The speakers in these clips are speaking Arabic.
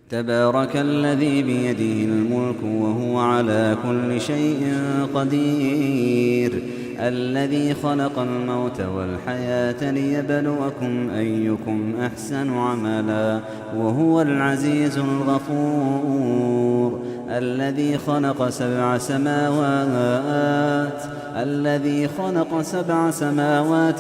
تبارك الذي بيده الملك وهو على كل شيء قدير الذي خلق الموت والحياة ليبلوكم أيكم أحسن عملا وهو العزيز الغفور الذي خلق سبع سماوات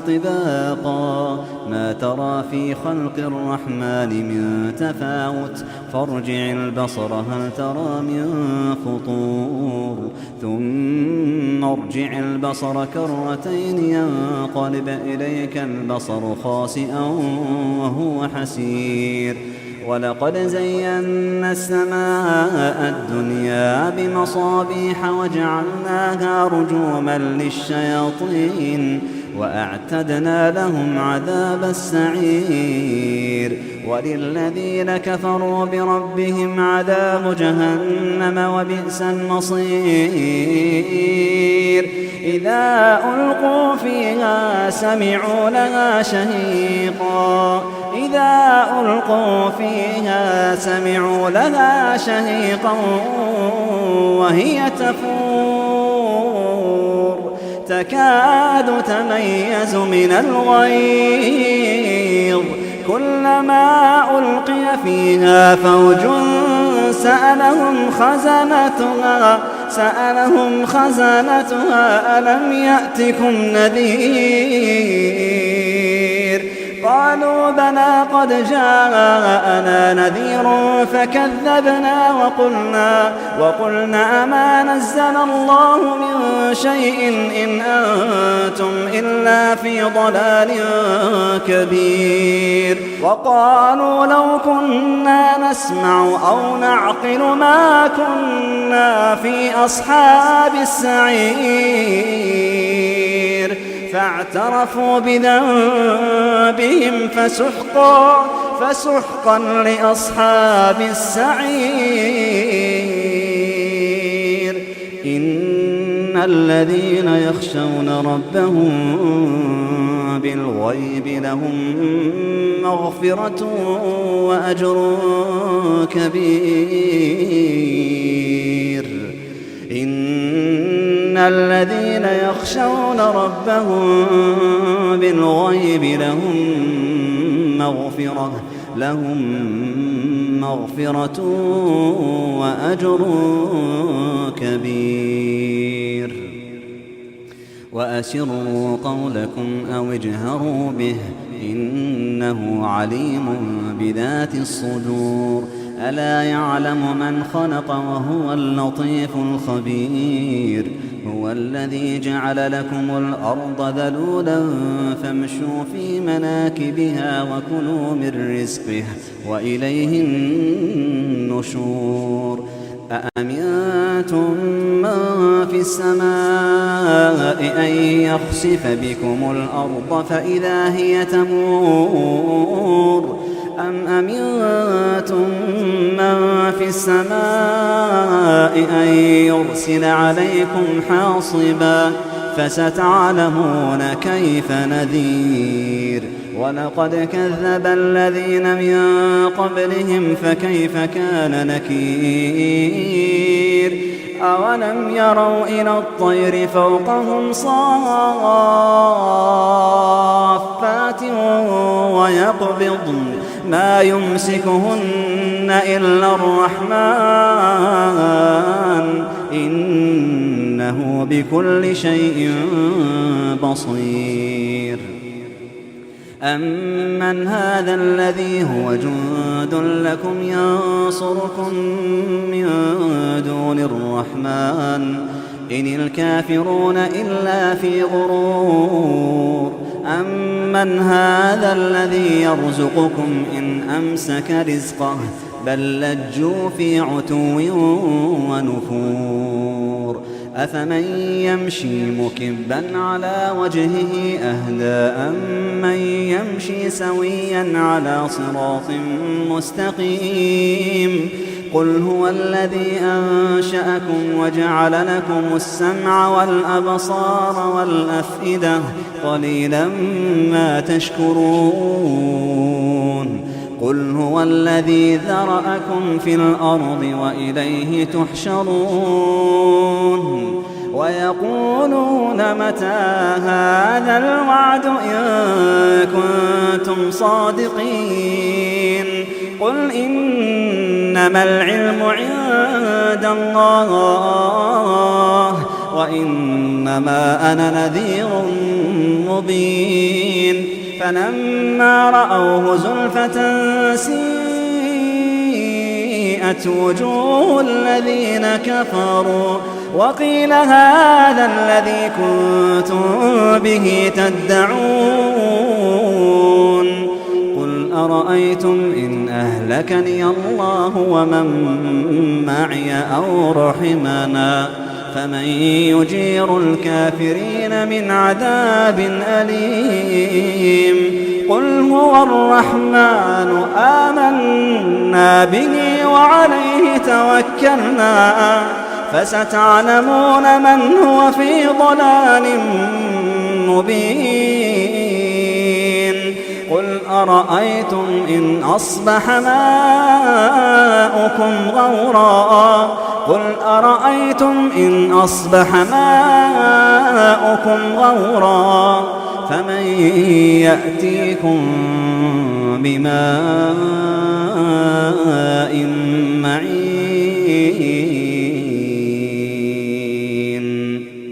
طباقا ما ترى في خلق الرحمن من تفاوت فارجع البصر هل ترى من فطور ثم ارجع البصر كرتين ينقلب إليك البصر خاسئا وهو حسير ولقد زينا السماء الدنيا بمصابيح وجعلناها رجوما للشياطين وأعتدنا لهم عذاب السعير وللذين كفروا بربهم عذاب جهنم وبئس المصير إذا ألقوا فيها سمعوا لها شهيقا وهي تفور تكاد تميز من الغيظ كلما ألقي فيها فوج سألهم خزنتها ألم يأتكم نذير قالوا بلى قد جاءنا نذير فكذبنا وقلنا ما نزل الله من شيء إن أنتم إلا في ضلال كبير وقالوا لو كنا نسمع أو نعقل ما كنا في أصحاب السعير فاعترفوا بذنبهم فسحقا لأصحاب السعير إن الذين يخشون ربهم بالغيب لهم مغفرة وأجر كبير إن الذين يخشون ربهم بالغيب لهم مغفرة وأجر كبير وأسروا قولكم أو اجهروا به إنه عليم بذات الصدور ألا يعلم من خلق وهو اللطيف الخبير هو الذي جعل لكم الأرض ذلولا فامشوا في مناكبها وكلوا من رزقه وإليه النشور أأمنتم من في السماء أن يخسف بكم الأرض فإذا هي تمور أم أمنتم من في السماء أن يرسل عليكم حاصبا فستعلمون كيف نذير ولقد كذب الذين من قبلهم فكيف كان نكير أولم يروا إلى الطير فوقهم صافات ويقبضن ما يمسكهن إلا الرحمن إنه بكل شيء بصير أمن هذا الذي هو جند لكم ينصركم من دون الرحمن إن الكافرون إلا في غرور أمن هذا الذي يرزقكم إن أمسك رزقه بل لجوا في عتو ونفور أفمن يمشي مكبا على وجهه أهدى أمن يمشي سويا على صراط مستقيم قل هو الذي أنشأكم وجعل لكم السمع والأبصار والأفئدة قليلا ما تشكرون قل هو الذي ذرأكم في الأرض وإليه تحشرون ويقولون متى هذا الوعد إن كنتم صادقين قل إنما العلم عند الله وإنما أنا نذير مبين فلما رأوه زلفة سيئت وجوه الذين كفروا وقيل هذا الذي كنتم به تدعون قل أرأيتم إن أهلكني الله ومن معي أو رحمنا فمن يجير الكافرين من عذاب أليم قل هو الرحمن آمنا به وعليه توكلنا فستعلمون من هو في ضلال مبين قل أرأيتم إن أصبح ماؤكم غورا قل أرأيتم إن أصبح ماؤكم غورا فمن يأتيكم بماء